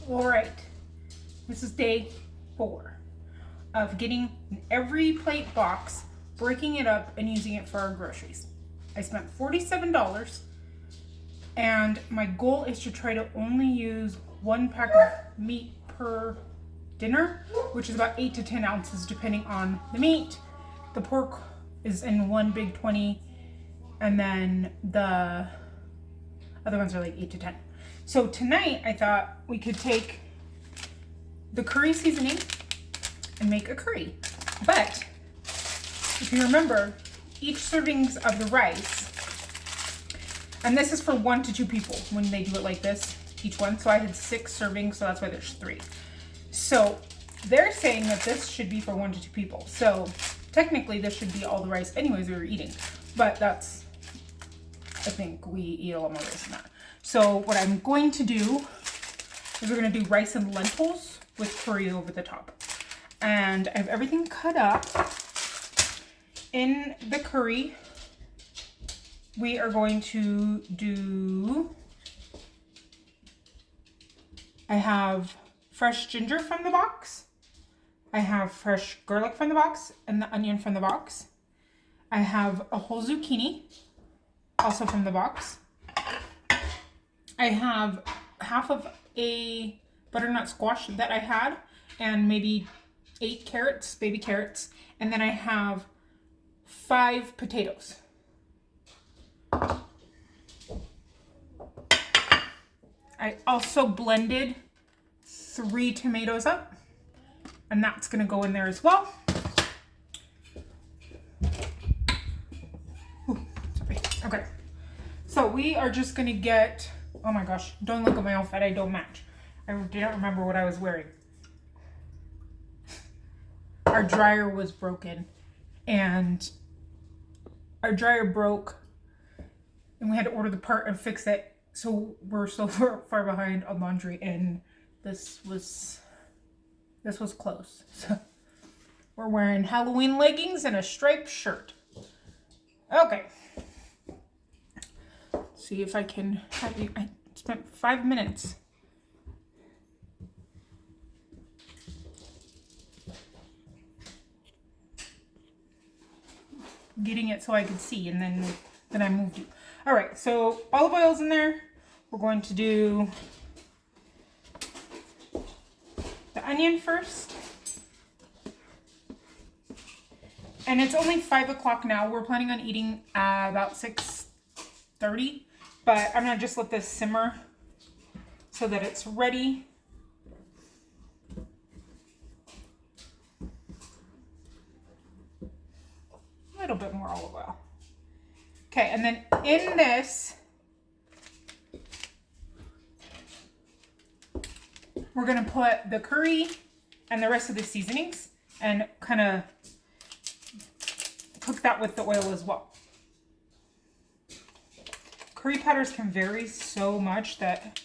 All right, this is day 4 of getting an Everyplate box, breaking it up and using it for our groceries. I spent $47 and my goal is to try to only use 1 pack of meat per dinner, which is about 8 to 10 ounces depending on the meat. The pork is in one big 20 and then the other ones are like 8 to 10. So tonight I thought we could take the curry seasoning and make a curry. But if you remember, each servings of the rice, and this is for 1 to 2 people when they do it like this, each one. So I had 6 servings, so that's why there's 3. So they're saying that this should be for 1 to 2 people. So technically this should be all the rice anyways we were eating, but that's, I think we eat a lot more rice than that. So what I'm going to do is we're going to do rice and lentils with curry over the top. And I have everything cut up. In the curry, we are going to do, I have fresh ginger from the box. I have fresh garlic from the box and the onion from the box. I have a whole zucchini, also from the box. I have half of a butternut squash that I had and maybe 8 carrots, baby carrots. And then I have 5 potatoes. I also blended 3 tomatoes up and that's gonna go in there as well. Ooh, sorry. Okay, so we are just gonna get, oh my gosh, don't look at my outfit, I don't match. I didn't remember what I was wearing. Our dryer was broken and our dryer broke and we had to order the part and fix it. So we're so far behind on laundry and this was close. So we're wearing Halloween leggings and a striped shirt. Okay. See if I can have you, I spent 5 minutes getting it so I could see, and then I moved you. All right, so olive oil's in there. We're going to do the onion first. And it's only 5 o'clock now. We're planning on eating about 6:30, but I'm gonna just let this simmer so that it's ready. A little bit more olive oil. Okay, and then in this, we're gonna put the curry and the rest of the seasonings and kind of cook that with the oil as well. Curry powders can vary so much that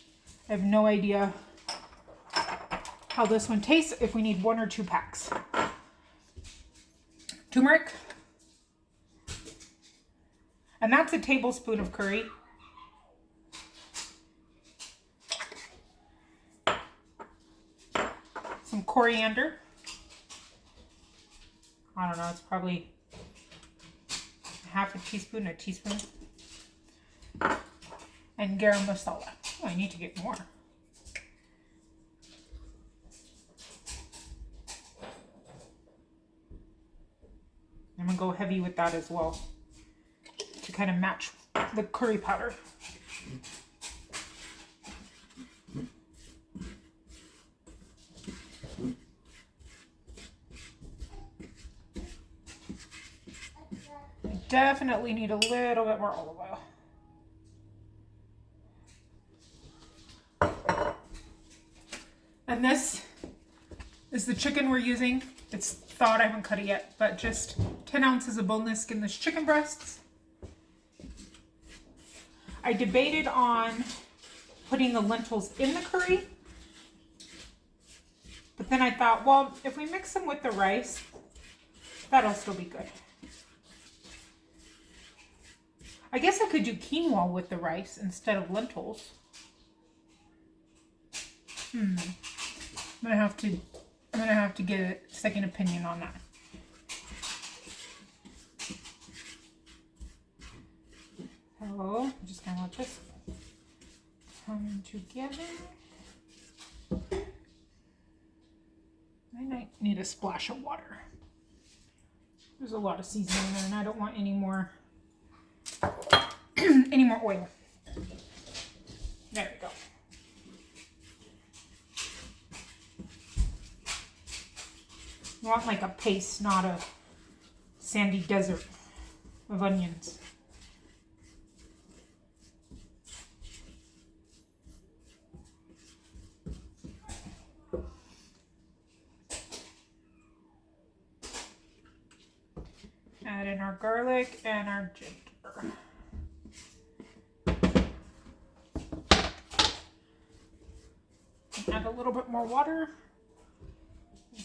I have no idea how this one tastes, if we need 1 or 2 packs. Turmeric. And that's a tablespoon of curry. Some coriander. I don't know, it's probably half a teaspoon, a teaspoon. And garam masala. Oh, I need to get more. I'm gonna go heavy with that as well to kind of match the curry powder. I definitely need a little bit more olive oil. And this is the chicken we're using. It's thawed, I haven't cut it yet, but just 10 ounces of boneless skinless chicken breasts. I debated on putting the lentils in the curry, but then I thought, well, if we mix them with the rice, that'll still be good. I guess I could do quinoa with the rice instead of lentils. I'm gonna have to get a second opinion on that. So I'm just gonna let this come together. I might need a splash of water. There's a lot of seasoning there, and I don't want any more any more oil. There we go. You want like a paste, not a sandy desert of onions. Add in our garlic and our ginger. And add a little bit more water.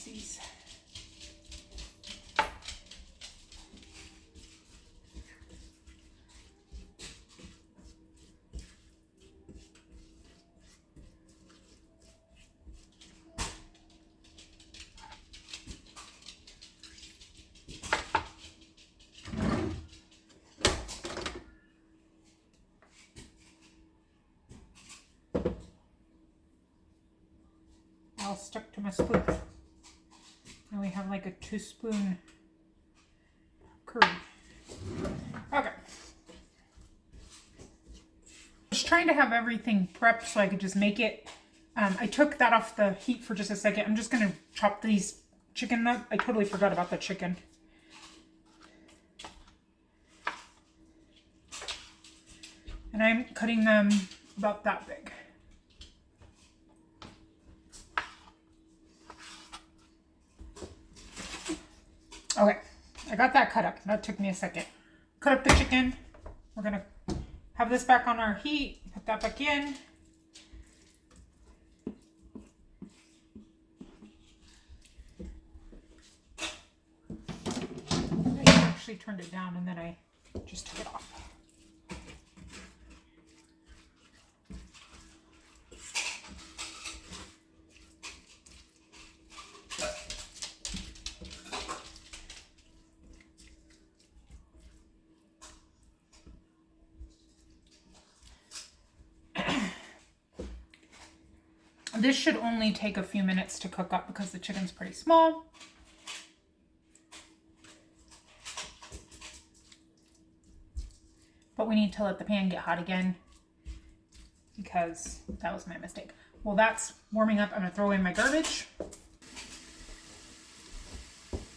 These. All stuck to my spoon. And we have like a 2-spoon curry. Okay. I was trying to have everything prepped so I could just make it. I took that off the heat for just a second. I'm just going to chop these chicken up. I totally forgot about the chicken. And I'm cutting them about that big. Okay, I got that cut up. That took me a second. Cut up the chicken. We're gonna have this back on our heat. Put that back in. I actually turned it down and then I just took it off. This should only take a few minutes to cook up because the chicken's pretty small. But we need to let the pan get hot again because that was my mistake. Well, that's warming up. I'm gonna throw in my garbage.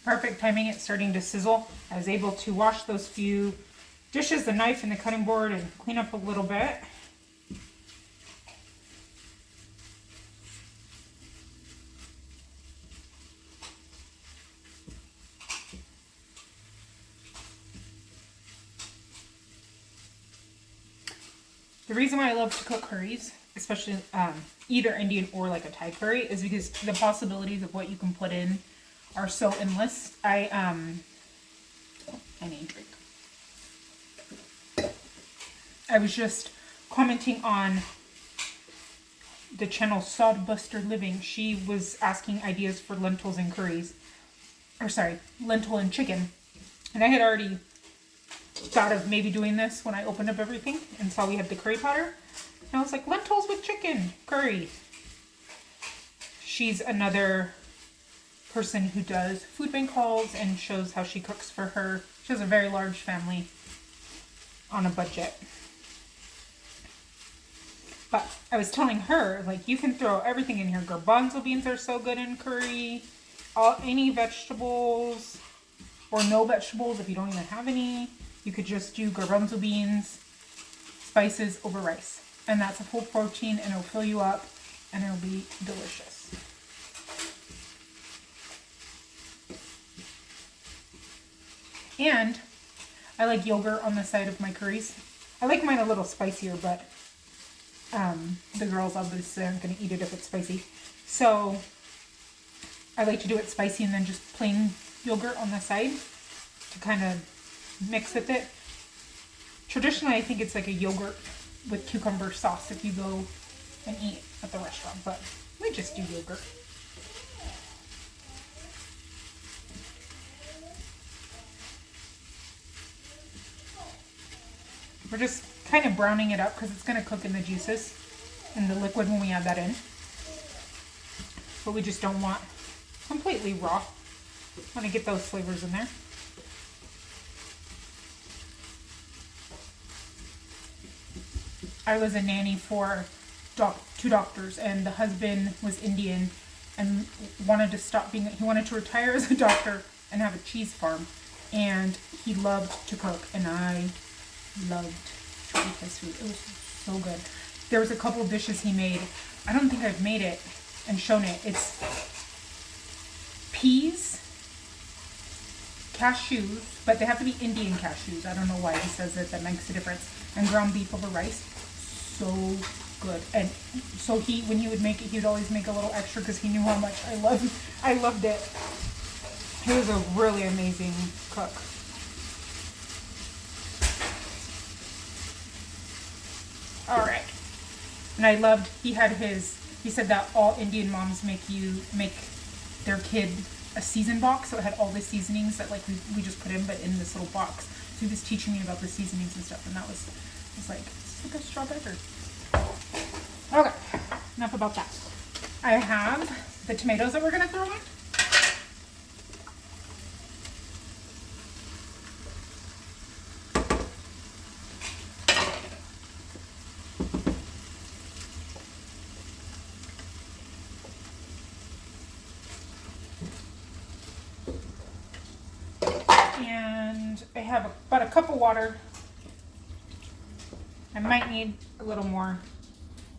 Perfect timing, it's starting to sizzle. I was able to wash those few dishes, the knife and the cutting board, and clean up a little bit. The reason why I love to cook curries, especially either Indian or like a Thai curry, is because the possibilities of what you can put in are so endless. I need a drink. I was just commenting on the channel Sodbuster Living. She was asking ideas for lentils and curries. Or sorry, lentil and chicken. And I had already thought of maybe doing this when I opened up everything and saw we had the curry powder. And I was like, lentils with chicken curry. She's another person who does food bank hauls and shows how she cooks for her. She has a very large family on a budget. But I was telling her, like, you can throw everything in here. Garbanzo beans are so good in curry. Any vegetables or no vegetables if you don't even have any. You could just do garbanzo beans, spices over rice. And that's a full protein and it'll fill you up and it'll be delicious. And I like yogurt on the side of my curries. I like mine a little spicier, but the girls obviously aren't going to eat it if it's spicy. So I like to do it spicy and then just plain yogurt on the side to kind of mix with it. Traditionally, I think it's like a yogurt with cucumber sauce if you go and eat at the restaurant, but we just do yogurt. We're just kind of browning it up because it's going to cook in the juices and the liquid when we add that in. But we just don't want completely raw. Want to get those flavors in there. I was a nanny for two doctors, and the husband was Indian and wanted to stop being, he wanted to retire as a doctor and have a cheese farm. And he loved to cook, and I loved to eat his food. It was so good. There was a couple of dishes he made. I don't think I've made it and shown it. It's peas, cashews, but they have to be Indian cashews. I don't know why he says that makes a difference. And ground beef over rice. So good. And so when he would make it, he would always make a little extra because he knew how much I loved it. He was a really amazing cook. All right. And I loved, he said that all Indian moms make their kid a season box. So it had all the seasonings that like we just put in, but in this little box. So he was teaching me about the seasonings and stuff. And that was like, it's like a strawberry. Okay, enough about that. I have the tomatoes that we're gonna throw in. And I have about a cup of water. I might need a little more.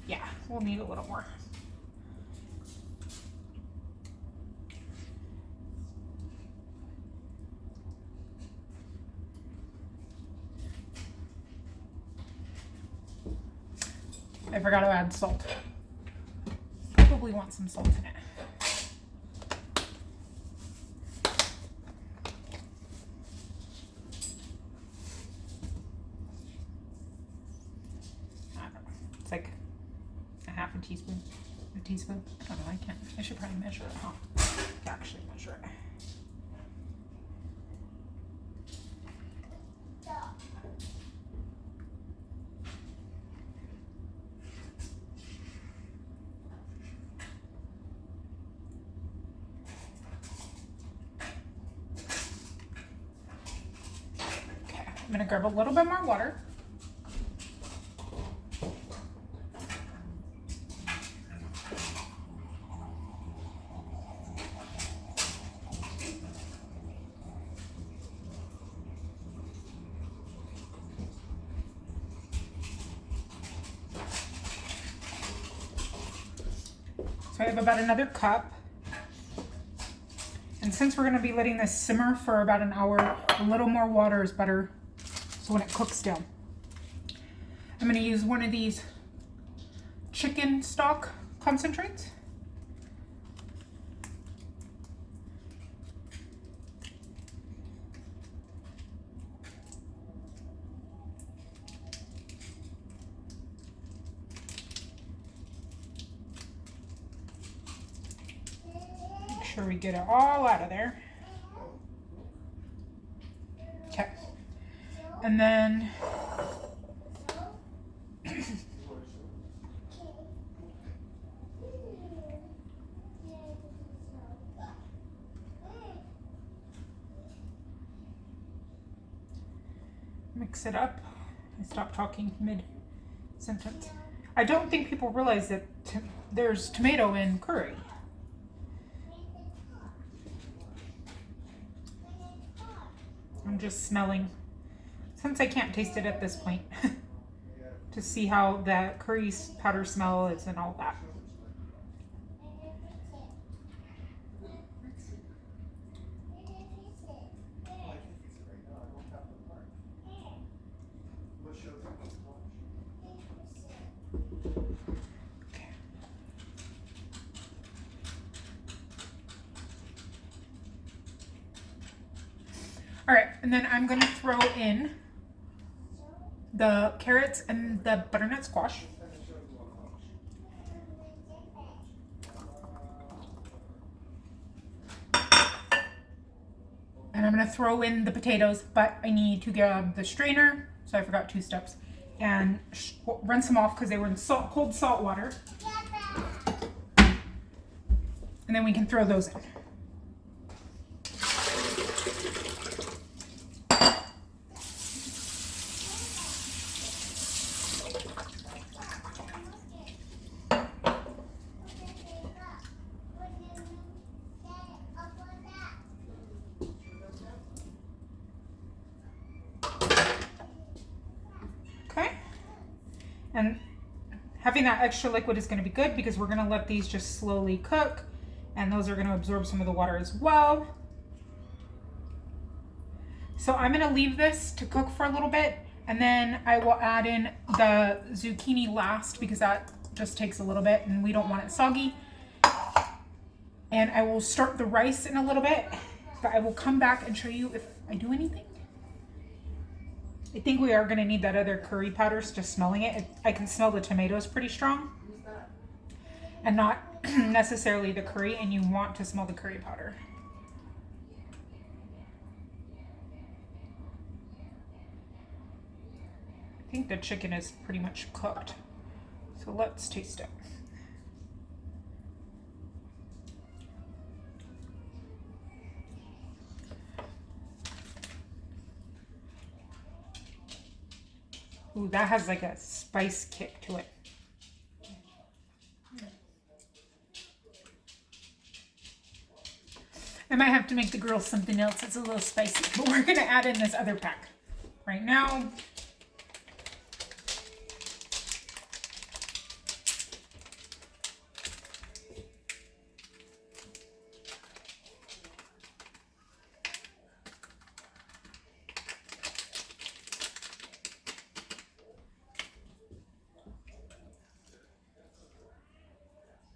Yeah, we'll need a little more. I forgot to add salt. Probably want some salt in it. It's like a half a teaspoon. A teaspoon? I don't know, I should probably measure it, huh? Actually measure it. Okay, I'm gonna grab a little bit more water. So I have about another cup. And since we're gonna be letting this simmer for about an hour, a little more water is better so when it cooks down. I'm gonna use one of these chicken stock concentrates. Sure we get it all out of there. Okay. And then mix it up. I stopped talking mid-sentence. I don't think people realize that there's tomato in curry. I'm just smelling, since I can't taste it at this point, to see how the curry powder smell is and all that. All right, and then I'm gonna throw in the carrots and the butternut squash. I'm going to throw in the potatoes, but I need to grab the strainer, so I forgot 2 steps, and rinse them off because they were in cold salt water. And then we can throw those in. And having that extra liquid is going to be good because we're going to let these just slowly cook, and those are going to absorb some of the water as well. So I'm going to leave this to cook for a little bit, and then I will add in the zucchini last because that just takes a little bit and we don't want it soggy. And I will start the rice in a little bit, but I will come back and show you if I do anything. I think we are going to need that other curry powder, just smelling it. I can smell the tomatoes pretty strong. And not necessarily the curry, and you want to smell the curry powder. I think the chicken is pretty much cooked. So let's taste it. Ooh, that has like a spice kick to it. I might have to make the girls something else that's a little spicy, but we're gonna add in this other pack right now.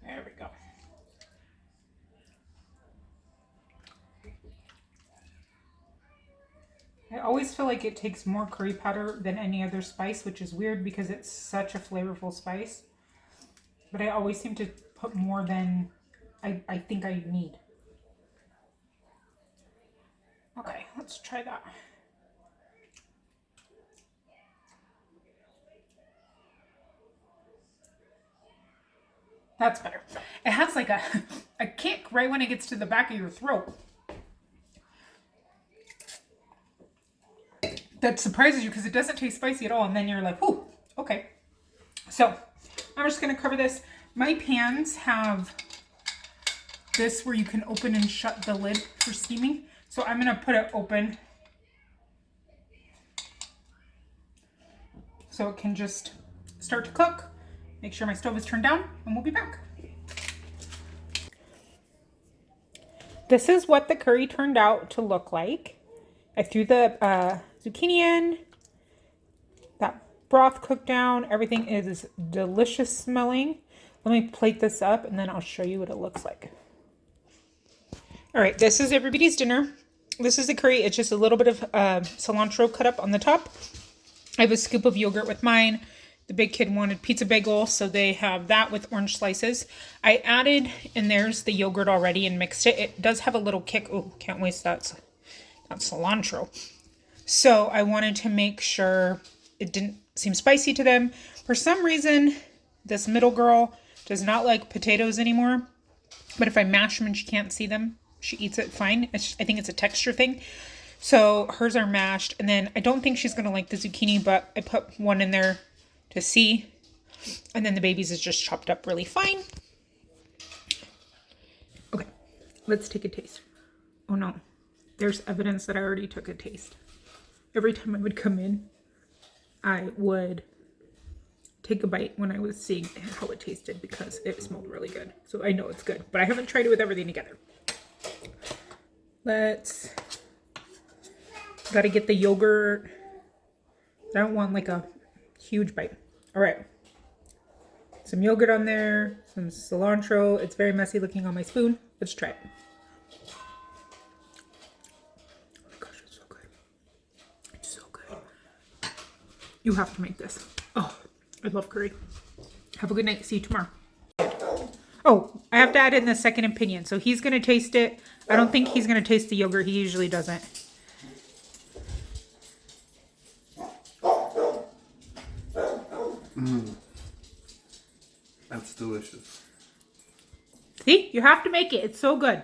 There we go. I always feel like it takes more curry powder than any other spice, which is weird because it's such a flavorful spice. But I always seem to put more than I think I need. Okay, let's try that. That's better. It has like a kick right when it gets to the back of your throat. That surprises you because it doesn't taste spicy at all. And then you're like, whoo, okay. So I'm just going to cover this. My pans have this where you can open and shut the lid for steaming. So I'm going to put it open so it can just start to cook. Make sure my stove is turned down, and we'll be back. This is what the curry turned out to look like. I threw the zucchini in. That broth cooked down. Everything is delicious smelling. Let me plate this up, and then I'll show you what it looks like. All right, this is everybody's dinner. This is the curry. It's just a little bit of cilantro cut up on the top. I have a scoop of yogurt with mine. The big kid wanted pizza bagel, so they have that with orange slices. I added, and there's the yogurt already and mixed it. It does have a little kick. Oh, can't waste that cilantro. So I wanted to make sure it didn't seem spicy to them. For some reason, this middle girl does not like potatoes anymore. But if I mash them and she can't see them, she eats it fine. I think it's a texture thing. So hers are mashed. And then I don't think she's going to like the zucchini, but I put one in there to see. And then the baby's is just chopped up really fine. Okay, let's take a taste. Oh no, there's evidence that I already took a taste. Every time I would come in, I would take a bite when I was seeing how it tasted because it smelled really good. So I know it's good, but I haven't tried it with everything together. Gotta get the yogurt. I don't want like a huge bite. All right, some yogurt on there, some cilantro. It's very messy looking on my spoon. Let's try it. Oh my gosh, it's so good. It's so good. You have to make this. Oh, I love curry. Have a good night. See you tomorrow. Oh, I have to add in the second opinion. So he's going to taste it. I don't think he's going to taste the yogurt. He usually doesn't. That's delicious. See, you have to make it. It's so good.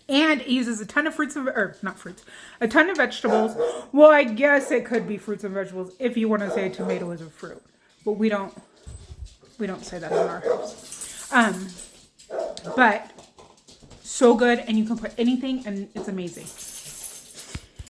And it uses a ton of a ton of vegetables. Well, I guess it could be fruits and vegetables if you want to say a tomato is a fruit. But we don't say that in our house. But so good, and you can put anything, and it's amazing.